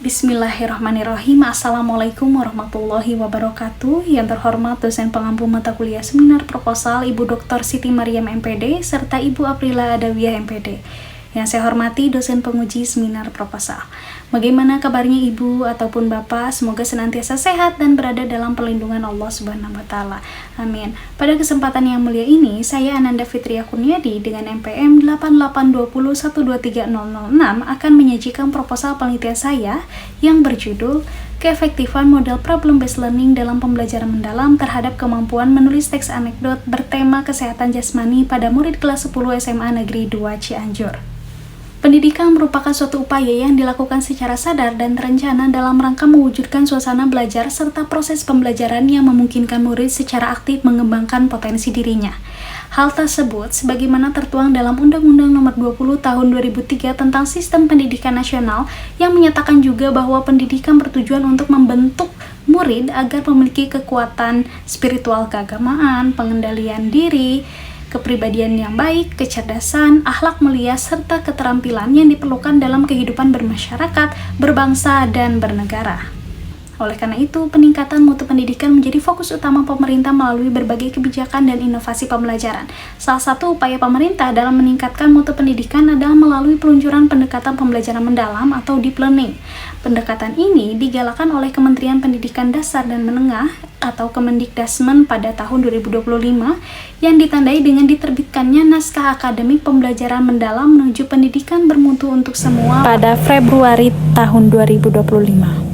Bismillahirrahmanirrahim. Assalamualaikum warahmatullahi wabarakatuh. Yang terhormat dosen pengampu mata kuliah seminar proposal Ibu Dr. Siti Maryam MPD serta Ibu Aprila Adawiyah MPD. Yang saya hormati dosen penguji seminar proposal. Bagaimana kabarnya Ibu ataupun Bapak? Semoga senantiasa sehat dan berada dalam perlindungan Allah Subhanahu wa taala. Amin. Pada kesempatan yang mulia ini, saya Ananda Fitria Kurniadi dengan NPM 8820123006 akan menyajikan proposal penelitian saya yang berjudul Keefektifan Model Problem Based Learning dalam Pembelajaran Mendalam terhadap Kemampuan Menulis Teks Anekdot bertema Kesehatan Jasmani pada murid kelas 10 SMA Negeri 2 Cianjur. Pendidikan merupakan suatu upaya yang dilakukan secara sadar dan terencana dalam rangka mewujudkan suasana belajar serta proses pembelajaran yang memungkinkan murid secara aktif mengembangkan potensi dirinya. Hal tersebut sebagaimana tertuang dalam Undang-Undang Nomor 20 Tahun 2003 tentang Sistem Pendidikan Nasional yang menyatakan juga bahwa pendidikan bertujuan untuk membentuk murid agar memiliki kekuatan spiritual keagamaan, pengendalian diri, kepribadian yang baik, kecerdasan, akhlak mulia, serta keterampilan yang diperlukan dalam kehidupan bermasyarakat, berbangsa, dan bernegara. Oleh karena itu, peningkatan mutu pendidikan menjadi fokus utama pemerintah melalui berbagai kebijakan dan inovasi pembelajaran. Salah satu upaya pemerintah dalam meningkatkan mutu pendidikan adalah melalui peluncuran pendekatan pembelajaran mendalam atau deep learning. Pendekatan ini digalakan oleh Kementerian Pendidikan Dasar dan Menengah atau Kemendikdasmen pada tahun 2025 yang ditandai dengan diterbitkannya naskah akademik pembelajaran mendalam menuju pendidikan bermutu untuk semua pada Februari tahun 2025.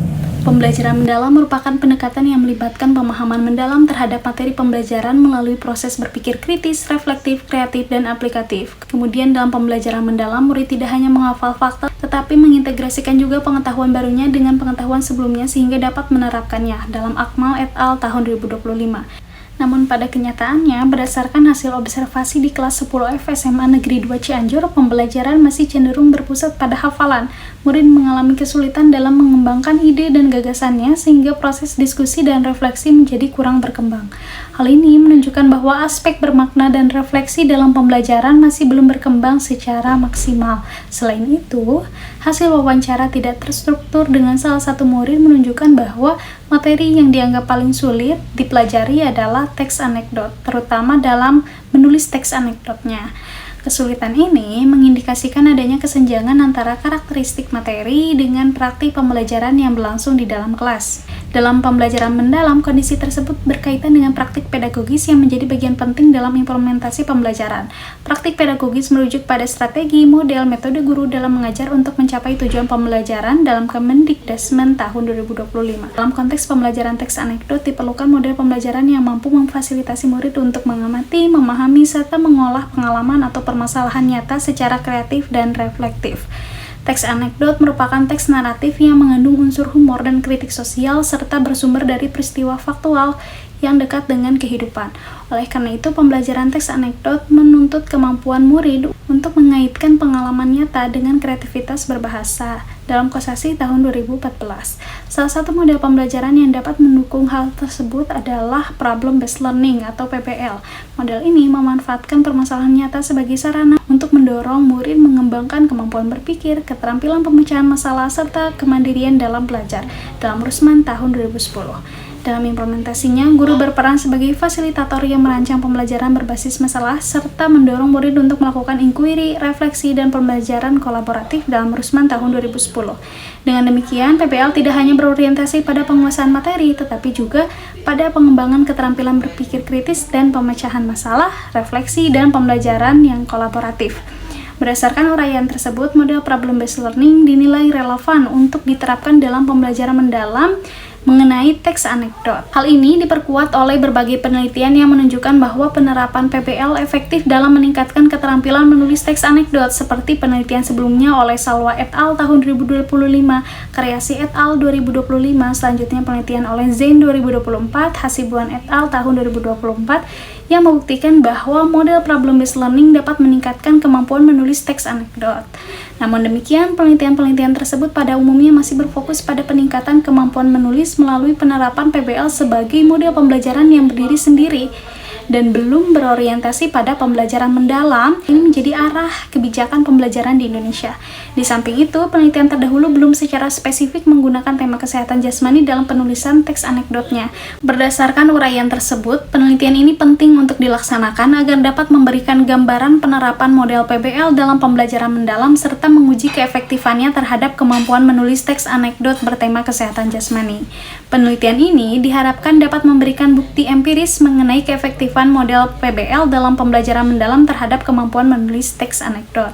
Pembelajaran mendalam merupakan pendekatan yang melibatkan pemahaman mendalam terhadap materi pembelajaran melalui proses berpikir kritis, reflektif, kreatif, dan aplikatif. Kemudian dalam pembelajaran mendalam, murid tidak hanya menghafal fakta, tetapi mengintegrasikan juga pengetahuan barunya dengan pengetahuan sebelumnya sehingga dapat menerapkannya dalam Akmal et al. Tahun 2025. Namun pada kenyataannya, berdasarkan hasil observasi di kelas 10F SMA Negeri 2 Cianjur, pembelajaran masih cenderung berpusat pada hafalan. Murid mengalami kesulitan dalam mengembangkan ide dan gagasannya sehingga proses diskusi dan refleksi menjadi kurang berkembang. Hal ini menunjukkan bahwa aspek bermakna dan refleksi dalam pembelajaran masih belum berkembang secara maksimal. Selain itu, hasil wawancara tidak terstruktur dengan salah satu murid menunjukkan bahwa materi yang dianggap paling sulit dipelajari adalah teks anekdot, terutama dalam menulis teks anekdotnya. Kesulitan ini mengindikasikan adanya kesenjangan antara karakteristik materi dengan praktik pembelajaran yang berlangsung di dalam kelas. Dalam pembelajaran mendalam, kondisi tersebut berkaitan dengan praktik pedagogis yang menjadi bagian penting dalam implementasi pembelajaran. Praktik pedagogis merujuk pada strategi, model, metode guru dalam mengajar untuk mencapai tujuan pembelajaran dalam Kemendikdasmen tahun 2025. Dalam konteks pembelajaran teks anekdot, diperlukan model pembelajaran yang mampu memfasilitasi murid untuk mengamati, memahami, serta mengolah pengalaman atau permasalahan nyata secara kreatif dan reflektif. Teks anekdot merupakan teks naratif yang mengandung unsur humor dan kritik sosial serta bersumber dari peristiwa faktual yang dekat dengan kehidupan. Oleh karena itu, pembelajaran teks anekdot menuntut kemampuan murid untuk mengaitkan pengalaman nyata dengan kreativitas berbahasa. Dalam Kosasi tahun 2014, salah satu model pembelajaran yang dapat mendukung hal tersebut adalah Problem Based Learning atau PBL. Model ini memanfaatkan permasalahan nyata sebagai sarana untuk mendorong murid mengembangkan kemampuan berpikir, keterampilan pemecahan masalah, serta kemandirian dalam belajar. Dalam Rusman tahun 2010. Dalam implementasinya, guru berperan sebagai fasilitator yang merancang pembelajaran berbasis masalah serta mendorong murid untuk melakukan inquiry, refleksi, dan pembelajaran kolaboratif dalam Rusman tahun 2010. Dengan demikian, PBL tidak hanya berorientasi pada penguasaan materi, tetapi juga pada pengembangan keterampilan berpikir kritis dan pemecahan masalah, refleksi, dan pembelajaran yang kolaboratif. Berdasarkan uraian tersebut, model problem-based learning dinilai relevan untuk diterapkan dalam pembelajaran mendalam mengenai teks anekdot. Hal ini diperkuat oleh berbagai penelitian yang menunjukkan bahwa penerapan PBL efektif dalam meningkatkan keterampilan menulis teks anekdot seperti penelitian sebelumnya oleh Salwa et al. Tahun 2025, Karyasi et al. 2025, selanjutnya penelitian oleh Zain 2024, Hasibuan et al. Tahun 2024 yang membuktikan bahwa model problem-based learning dapat meningkatkan kemampuan menulis teks anekdot. Namun demikian, penelitian-penelitian tersebut pada umumnya masih berfokus pada peningkatan kemampuan menulis melalui penerapan PBL sebagai model pembelajaran yang berdiri sendiri. dan belum berorientasi pada pembelajaran mendalam, ini menjadi arah kebijakan pembelajaran di Indonesia. Di samping itu, penelitian terdahulu belum secara spesifik menggunakan tema kesehatan jasmani dalam penulisan teks anekdotnya. Berdasarkan uraian tersebut, penelitian ini penting untuk dilaksanakan agar dapat memberikan gambaran penerapan model PBL dalam pembelajaran mendalam serta menguji keefektifannya terhadap kemampuan menulis teks anekdot bertema kesehatan jasmani. Penelitian ini diharapkan dapat memberikan bukti empiris mengenai keefektifan model PBL dalam pembelajaran mendalam terhadap kemampuan menulis teks anekdot.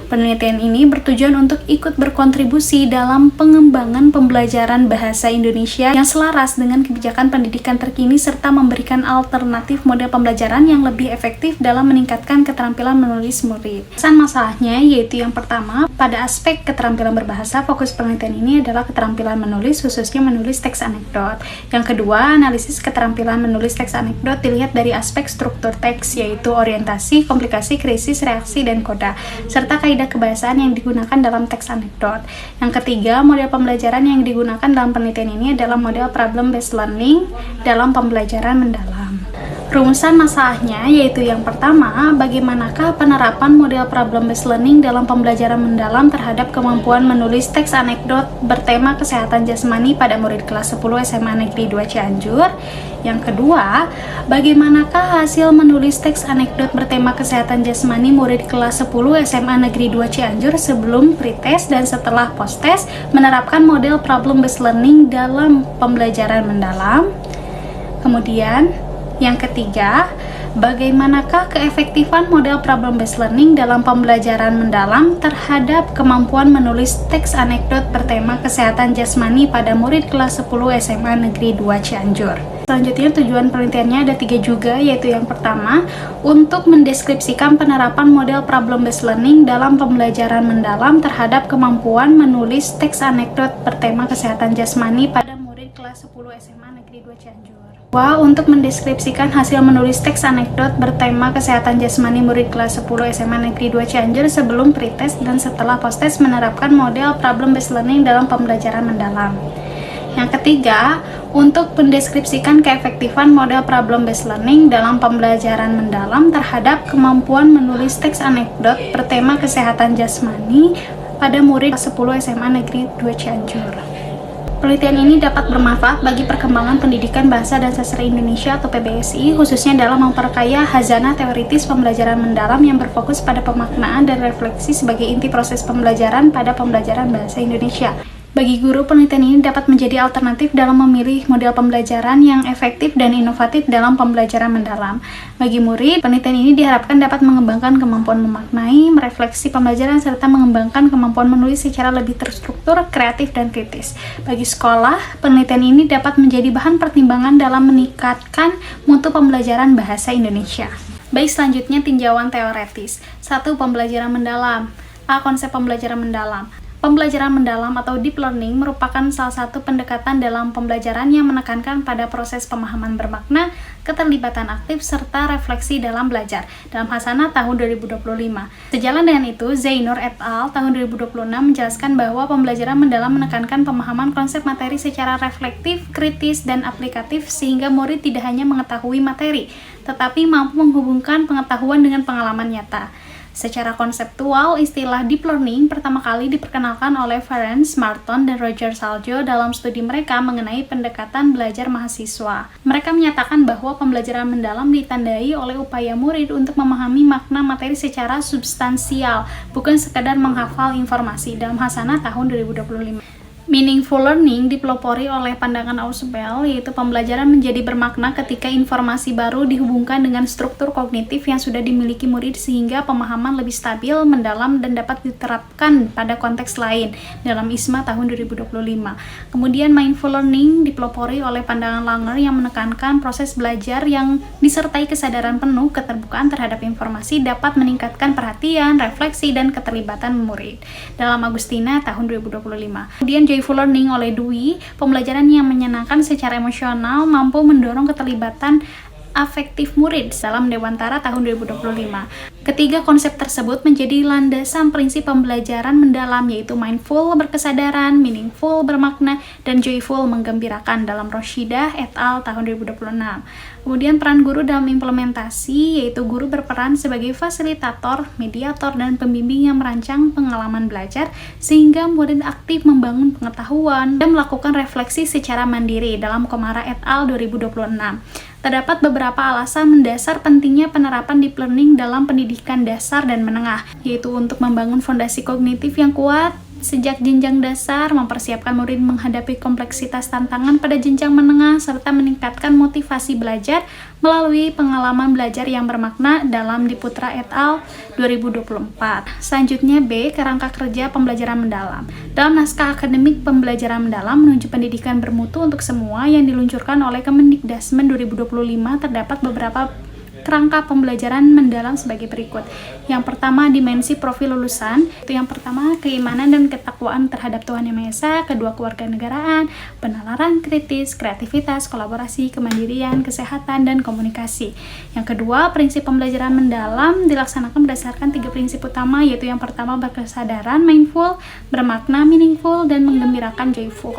Penelitian ini bertujuan untuk ikut berkontribusi dalam pengembangan pembelajaran bahasa Indonesia yang selaras dengan kebijakan pendidikan terkini serta memberikan alternatif model pembelajaran yang lebih efektif dalam meningkatkan keterampilan menulis murid. Pesan masalahnya yaitu yang pertama, pada aspek keterampilan berbahasa, fokus penelitian ini adalah keterampilan menulis, khususnya menulis teks anekdot. Yang kedua, analisis keterampilan menulis teks anekdot dilihat dari aspek struktur teks, yaitu orientasi, komplikasi, krisis, reaksi, dan koda, serta kaidah kebahasaan yang digunakan dalam teks anekdot. Yang ketiga, model pembelajaran yang digunakan dalam penelitian ini adalah model problem-based learning dalam pembelajaran mendalam. Rumusan masalahnya yaitu yang pertama, bagaimanakah penerapan model problem-based learning dalam pembelajaran mendalam terhadap kemampuan menulis teks anekdot bertema kesehatan jasmani pada murid kelas 10 SMA Negeri 2 Cianjur. Yang kedua, bagaimanakah hasil menulis teks anekdot bertema kesehatan jasmani murid kelas 10 SMA Negeri 2 Cianjur sebelum pretest dan setelah posttest menerapkan model problem-based learning dalam pembelajaran mendalam. Kemudian, yang ketiga, bagaimanakah keefektifan model problem-based learning dalam pembelajaran mendalam terhadap kemampuan menulis teks anekdot bertema kesehatan jasmani pada murid kelas 10 SMA Negeri 2 Cianjur. Selanjutnya, tujuan penelitiannya ada 3 juga, yaitu yang pertama, untuk mendeskripsikan penerapan model problem-based learning dalam pembelajaran mendalam terhadap kemampuan menulis teks anekdot bertema kesehatan jasmani pada murid kelas 10 SMA Negeri 2 Cianjur. Untuk mendeskripsikan hasil menulis teks anekdot bertema kesehatan jasmani murid kelas 10 SMA Negeri 2 Cianjur sebelum pretest dan setelah posttest menerapkan model problem-based learning dalam pembelajaran mendalam. Yang ketiga, untuk mendeskripsikan keefektifan model problem-based learning dalam pembelajaran mendalam terhadap kemampuan menulis teks anekdot bertema kesehatan jasmani pada murid kelas 10 SMA Negeri 2 Cianjur. Penelitian ini dapat bermanfaat bagi perkembangan pendidikan bahasa dan sastra Indonesia atau PBSI, khususnya dalam memperkaya khazanah teoritis pembelajaran mendalam yang berfokus pada pemaknaan dan refleksi sebagai inti proses pembelajaran pada pembelajaran bahasa Indonesia. Bagi guru, penelitian ini dapat menjadi alternatif dalam memilih model pembelajaran yang efektif dan inovatif dalam pembelajaran mendalam. Bagi murid, penelitian ini diharapkan dapat mengembangkan kemampuan memaknai, merefleksi pembelajaran, serta mengembangkan kemampuan menulis secara lebih terstruktur, kreatif, dan kritis. Bagi sekolah, penelitian ini dapat menjadi bahan pertimbangan dalam meningkatkan mutu pembelajaran bahasa Indonesia. Baik, selanjutnya tinjauan teoretis. 1. Pembelajaran mendalam. A. Konsep pembelajaran mendalam. Pembelajaran mendalam atau deep learning merupakan salah satu pendekatan dalam pembelajaran yang menekankan pada proses pemahaman bermakna, keterlibatan aktif, serta refleksi dalam belajar dalam Hasanah tahun 2025. Sejalan dengan itu, Zainur et al. Tahun 2026 menjelaskan bahwa pembelajaran mendalam menekankan pemahaman konsep materi secara reflektif, kritis, dan aplikatif sehingga murid tidak hanya mengetahui materi, tetapi mampu menghubungkan pengetahuan dengan pengalaman nyata. Secara konseptual, istilah deep learning pertama kali diperkenalkan oleh Ferenc Marton dan Roger Saljo dalam studi mereka mengenai pendekatan belajar mahasiswa. Mereka menyatakan bahwa pembelajaran mendalam ditandai oleh upaya murid untuk memahami makna materi secara substansial, bukan sekadar menghafal informasi dalam Hasanah tahun 2025. Meaningful learning dipelopori oleh pandangan Ausubel, yaitu pembelajaran menjadi bermakna ketika informasi baru dihubungkan dengan struktur kognitif yang sudah dimiliki murid sehingga pemahaman lebih stabil, mendalam, dan dapat diterapkan pada konteks lain dalam ISMA tahun 2025. Kemudian mindful learning dipelopori oleh pandangan Langer yang menekankan proses belajar yang disertai kesadaran penuh, keterbukaan terhadap informasi dapat meningkatkan perhatian, refleksi, dan keterlibatan murid dalam Agustina tahun 2025. Kemudian Joyful learning oleh Dewey, pembelajaran yang menyenangkan secara emosional mampu mendorong keterlibatan afektif murid dalam Dewantara tahun 2025. Ketiga konsep tersebut menjadi landasan prinsip pembelajaran mendalam, yaitu mindful berkesadaran, meaningful bermakna, dan joyful menggembirakan dalam Roshidah et al. Tahun 2026. Kemudian peran guru dalam implementasi, yaitu guru berperan sebagai fasilitator, mediator, dan pembimbing yang merancang pengalaman belajar sehingga murid aktif membangun pengetahuan dan melakukan refleksi secara mandiri dalam Komara et al. 2026. Terdapat beberapa alasan mendasar pentingnya penerapan deep learning dalam pendidikan dasar dan menengah, yaitu untuk membangun fondasi kognitif yang kuat sejak jenjang dasar, mempersiapkan murid menghadapi kompleksitas tantangan pada jenjang menengah, serta meningkatkan motivasi belajar melalui pengalaman belajar yang bermakna dalam Diputra et al. 2024. Selanjutnya B. Kerangka kerja pembelajaran mendalam. Dalam naskah akademik pembelajaran mendalam menuju pendidikan bermutu untuk semua yang diluncurkan oleh Kemendikdasmen 2025 terdapat beberapa kerangka pembelajaran mendalam sebagai berikut. Yang pertama, dimensi profil lulusan. Itu yang pertama, keimanan dan ketakwaan terhadap Tuhan Yang Maha Esa. Kedua, kewarganegaraan, penalaran kritis, kreativitas, kolaborasi, kemandirian, kesehatan, dan komunikasi. Yang kedua, prinsip pembelajaran mendalam dilaksanakan berdasarkan 3 prinsip utama, yaitu yang pertama, berkesadaran, mindful, bermakna, meaningful, dan menggembirakan, joyful.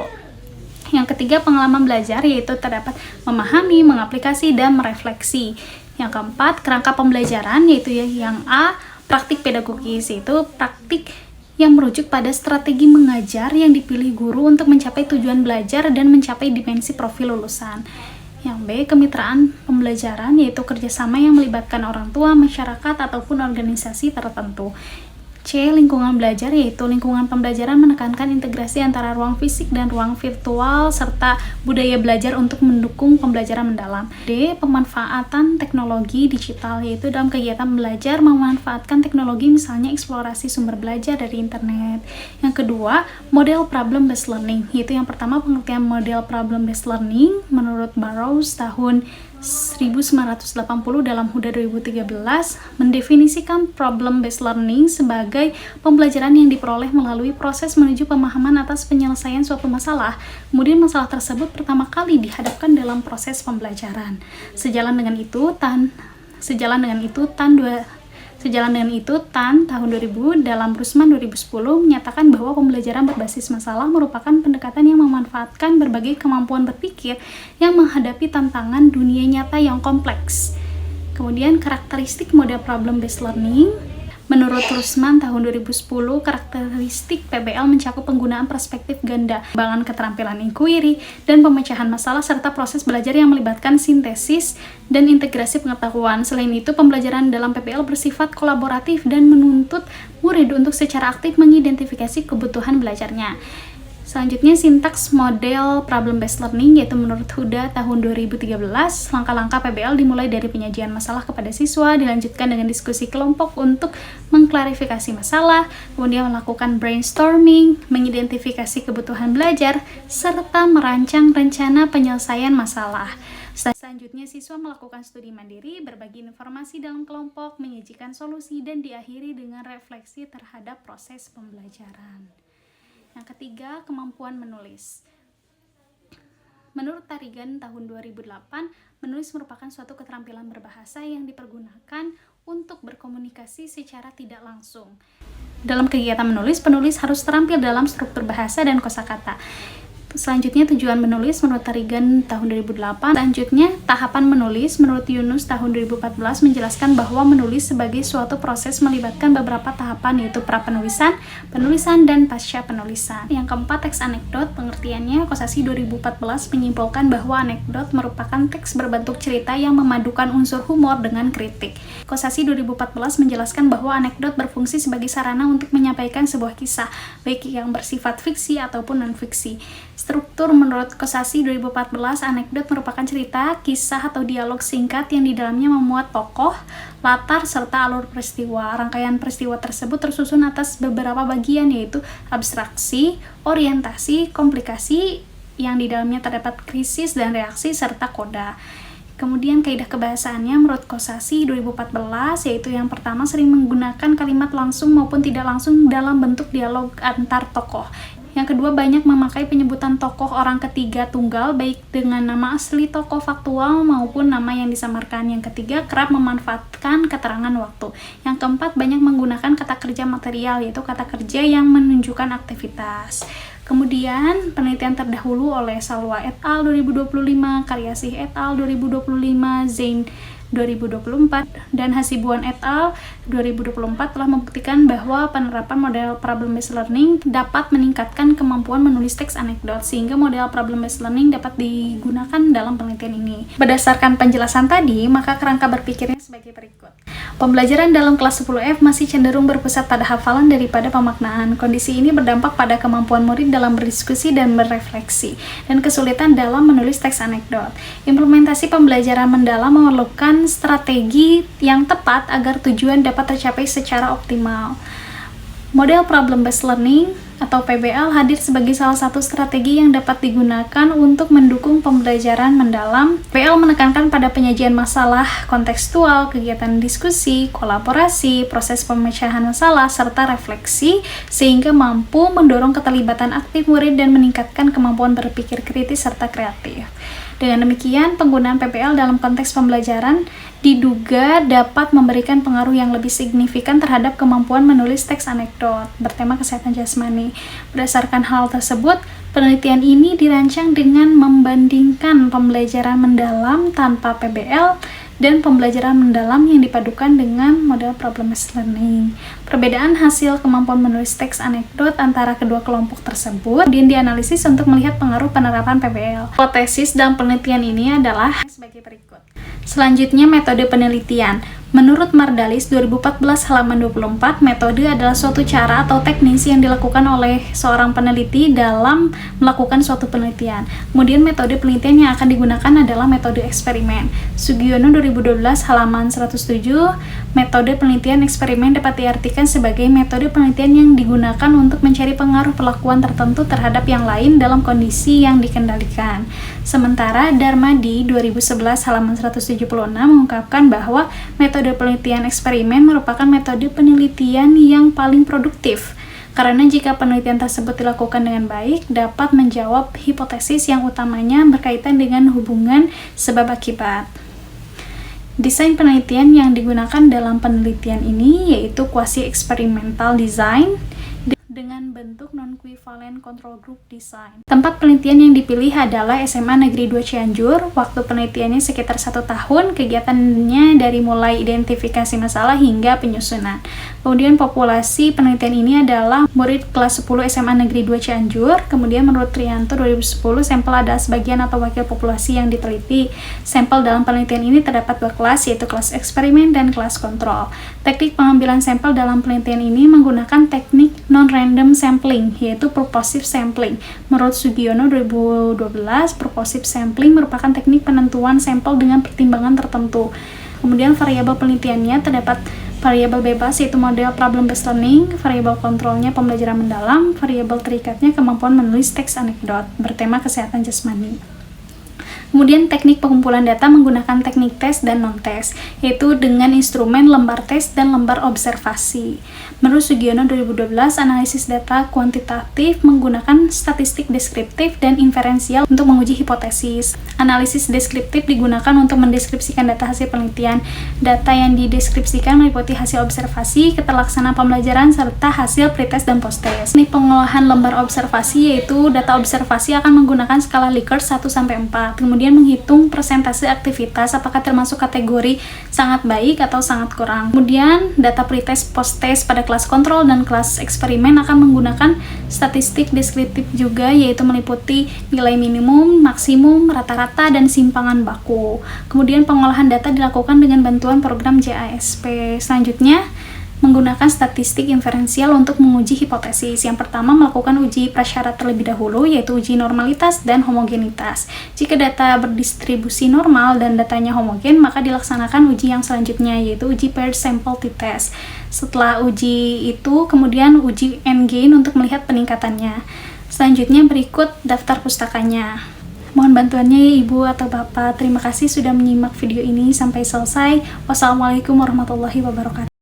Yang ketiga, pengalaman belajar, yaitu terdapat memahami, mengaplikasi, dan merefleksi. Yang keempat, kerangka pembelajaran, yaitu yang A, praktik pedagogis, yaitu praktik yang merujuk pada strategi mengajar yang dipilih guru untuk mencapai tujuan belajar dan mencapai dimensi profil lulusan. Yang B, kemitraan pembelajaran, yaitu kerjasama yang melibatkan orang tua, masyarakat, ataupun organisasi tertentu. C, lingkungan belajar, yaitu lingkungan pembelajaran menekankan integrasi antara ruang fisik dan ruang virtual serta budaya belajar untuk mendukung pembelajaran mendalam. D, pemanfaatan teknologi digital, yaitu dalam kegiatan belajar memanfaatkan teknologi, misalnya eksplorasi sumber belajar dari internet. Yang kedua, model problem based learning, yaitu yang pertama, pengertian model problem based learning menurut Burroughs tahun 1980 dalam Huda 2013 mendefinisikan problem based learning sebagai pembelajaran yang diperoleh melalui proses menuju pemahaman atas penyelesaian suatu masalah. Kemudian masalah tersebut pertama kali dihadapkan dalam proses pembelajaran. Sejalan dengan itu, Tan tahun 2000 dalam Rusman 2010 menyatakan bahwa pembelajaran berbasis masalah merupakan pendekatan yang memanfaatkan berbagai kemampuan berpikir yang menghadapi tantangan dunia nyata yang kompleks. Kemudian karakteristik model problem based learning. Menurut Rusman tahun 2010, karakteristik PBL mencakup penggunaan perspektif ganda, pengembangan keterampilan inquiry, dan pemecahan masalah serta proses belajar yang melibatkan sintesis dan integrasi pengetahuan. Selain itu, pembelajaran dalam PBL bersifat kolaboratif dan menuntut murid untuk secara aktif mengidentifikasi kebutuhan belajarnya. Selanjutnya, sintaks model problem based learning, yaitu menurut Huda tahun 2013, langkah-langkah PBL dimulai dari penyajian masalah kepada siswa, dilanjutkan dengan diskusi kelompok untuk mengklarifikasi masalah, kemudian melakukan brainstorming, mengidentifikasi kebutuhan belajar, serta merancang rencana penyelesaian masalah. Selanjutnya, siswa melakukan studi mandiri, berbagi informasi dalam kelompok, menyajikan solusi, dan diakhiri dengan refleksi terhadap proses pembelajaran. Yang ketiga, kemampuan menulis. Menurut Tarigan tahun 2008, menulis merupakan suatu keterampilan berbahasa yang dipergunakan untuk berkomunikasi secara tidak langsung. Dalam kegiatan menulis, penulis harus terampil dalam struktur bahasa dan kosakata. Selanjutnya, tujuan menulis menurut Tarigan tahun 2008. Selanjutnya, tahapan menulis menurut Yunus tahun 2014 menjelaskan bahwa menulis sebagai suatu proses melibatkan beberapa tahapan, yaitu prapenulisan, penulisan, dan pasca penulisan. Yang keempat, teks anekdot. Pengertiannya, Kosasi 2014 menyimpulkan bahwa anekdot merupakan teks berbentuk cerita yang memadukan unsur humor dengan kritik. Kosasi 2014 menjelaskan bahwa anekdot berfungsi sebagai sarana untuk menyampaikan sebuah kisah, baik yang bersifat fiksi ataupun non-fiksi. Struktur menurut Kosasi 2014, anekdot merupakan cerita, kisah, atau dialog singkat yang di dalamnya memuat tokoh, latar, serta alur peristiwa. Rangkaian peristiwa tersebut tersusun atas beberapa bagian, yaitu abstraksi, orientasi, komplikasi, yang di dalamnya terdapat krisis dan reaksi, serta koda. Kemudian kaidah kebahasaannya menurut Kosasi 2014, yaitu yang pertama, sering menggunakan kalimat langsung maupun tidak langsung dalam bentuk dialog antar tokoh. Yang kedua, banyak memakai penyebutan tokoh orang ketiga tunggal baik dengan nama asli tokoh faktual maupun nama yang disamarkan. Yang ketiga, kerap memanfaatkan keterangan waktu. Yang keempat, banyak menggunakan kata kerja material, yaitu kata kerja yang menunjukkan aktivitas. Kemudian, penelitian terdahulu oleh Salwa et al. 2025, Karyasih et al. 2025, Zain 2024, dan Hasibuan et al. 2024 telah membuktikan bahwa penerapan model problem-based learning dapat meningkatkan kemampuan menulis teks anekdot, sehingga model problem-based learning dapat digunakan dalam penelitian ini. Berdasarkan penjelasan tadi, maka kerangka berpikirnya sebagai berikut. Pembelajaran dalam kelas 10F masih cenderung berpusat pada hafalan daripada pemaknaan. Kondisi ini berdampak pada kemampuan murid dalam berdiskusi dan berefleksi, dan kesulitan dalam menulis teks anekdot. Implementasi pembelajaran mendalam memerlukan strategi yang tepat agar tujuan dapat tercapai secara optimal. Model problem-based learning atau PBL hadir sebagai salah satu strategi yang dapat digunakan untuk mendukung pembelajaran mendalam. PBL menekankan pada penyajian masalah kontekstual, kegiatan diskusi, kolaborasi, proses pemecahan masalah, serta refleksi, sehingga mampu mendorong keterlibatan aktif murid dan meningkatkan kemampuan berpikir kritis serta kreatif. Dengan demikian, penggunaan PBL dalam konteks pembelajaran diduga dapat memberikan pengaruh yang lebih signifikan terhadap kemampuan menulis teks anekdot bertema kesehatan jasmani. Berdasarkan hal tersebut, penelitian ini dirancang dengan membandingkan pembelajaran mendalam tanpa PBL dan pembelajaran mendalam yang dipadukan dengan model problem-based learning. Perbedaan hasil kemampuan menulis teks anekdot antara kedua kelompok tersebut kemudian dianalisis untuk melihat pengaruh penerapan PBL. Hipotesis dalam penelitian ini adalah sebagai berikut. Selanjutnya, metode penelitian. Menurut Mardalis 2014 halaman 24, metode adalah suatu cara atau teknis yang dilakukan oleh seorang peneliti dalam melakukan suatu penelitian. Kemudian metode penelitian yang akan digunakan adalah metode eksperimen. Sugiono 2012 halaman 107, metode penelitian eksperimen dapat diartikan sebagai metode penelitian yang digunakan untuk mencari pengaruh perlakuan tertentu terhadap yang lain dalam kondisi yang dikendalikan. Sementara Darmadi 2011 halaman 176 mengungkapkan bahwa metode penelitian eksperimen merupakan metode penelitian yang paling produktif, karena jika penelitian tersebut dilakukan dengan baik, dapat menjawab hipotesis yang utamanya berkaitan dengan hubungan sebab akibat. Desain penelitian yang digunakan dalam penelitian ini yaitu quasi-experimental design dengan bentuk non-equivalent control group design. Tempat penelitian yang dipilih adalah SMA Negeri 2 Cianjur. Waktu penelitiannya sekitar 1 tahun, kegiatannya dari mulai identifikasi masalah hingga penyusunan. Kemudian populasi penelitian ini adalah murid kelas 10 SMA Negeri 2 Cianjur. Kemudian menurut Trianto 2010, sampel adalah sebagian atau wakil populasi yang diteliti. Sampel dalam penelitian ini terdapat 2 kelas, yaitu kelas eksperimen dan kelas kontrol. Teknik pengambilan sampel dalam penelitian ini menggunakan teknik non-random sampling, yaitu purposive sampling. Menurut Sugiono 2012, purposive sampling merupakan teknik penentuan sampel dengan pertimbangan tertentu. Kemudian variabel penelitiannya terdapat variabel bebas, yaitu model problem-based learning, variabel kontrolnya pembelajaran mendalam, variabel terikatnya kemampuan menulis teks anekdot bertema kesehatan jasmani. Kemudian teknik pengumpulan data menggunakan teknik tes dan non-tes, yaitu dengan instrumen lembar tes dan lembar observasi. Menurut Sugiono 2012, analisis data kuantitatif menggunakan statistik deskriptif dan inferensial untuk menguji hipotesis. Analisis deskriptif digunakan untuk mendeskripsikan data hasil penelitian. Data yang dideskripsikan meliputi hasil observasi, keterlaksanaan pembelajaran, serta hasil pretest dan posttest. Teknik pengolahan lembar observasi yaitu data observasi akan menggunakan skala Likert 1-4. Kemudian menghitung persentase aktivitas apakah termasuk kategori sangat baik atau sangat kurang. Kemudian data pretest, posttest pada kelas kontrol dan kelas eksperimen akan menggunakan statistik deskriptif juga, yaitu meliputi nilai minimum, maksimum, rata-rata, dan simpangan baku. Kemudian pengolahan data dilakukan dengan bantuan program JASP. Selanjutnya, menggunakan statistik inferensial untuk menguji hipotesis. Yang pertama, melakukan uji prasyarat terlebih dahulu, yaitu uji normalitas dan homogenitas. Jika data berdistribusi normal dan datanya homogen, maka dilaksanakan uji yang selanjutnya, yaitu uji paired sample t-test. Setelah uji itu, kemudian uji n-gain untuk melihat peningkatannya. Selanjutnya berikut daftar pustakanya. Mohon bantuannya ya Ibu atau Bapak. Terima kasih sudah menyimak video ini sampai selesai. Wassalamualaikum warahmatullahi wabarakatuh.